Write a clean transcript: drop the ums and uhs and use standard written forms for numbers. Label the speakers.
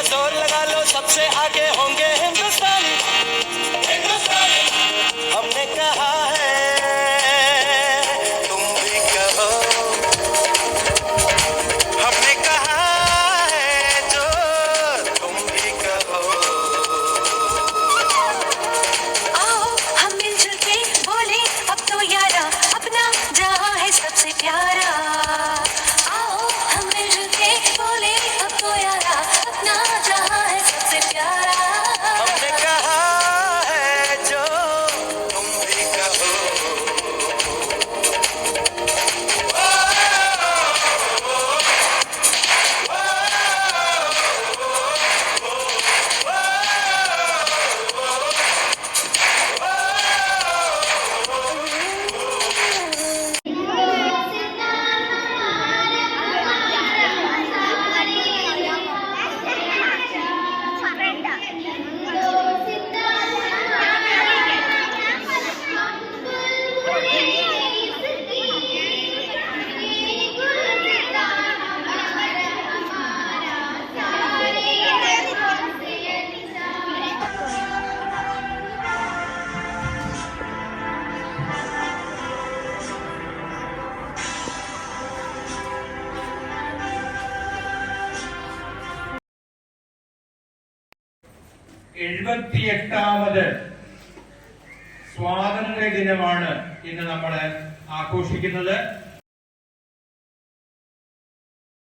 Speaker 1: जोर लगा लो सबसे आगे होंगे हिंदुस्तानी। हमने कहा है तुम भी कहो, हमने कहा है जो तुम भी कहो।
Speaker 2: आओ हम मिलजुल के बोले अब तो यारा, अपना जहां है सबसे प्यारा। आओ हम मिलजुल के बोले अब तो यारा, अपना जहां है सबसे प्यारा।
Speaker 1: हमने कहा है जो तुम भी कहो।
Speaker 3: എഴുപത്തിയെട്ടാമത് സ്വാതന്ത്ര്യ ദിനമാണ് ഇന്ന് നമ്മൾ ആഘോഷിക്കുന്നത്.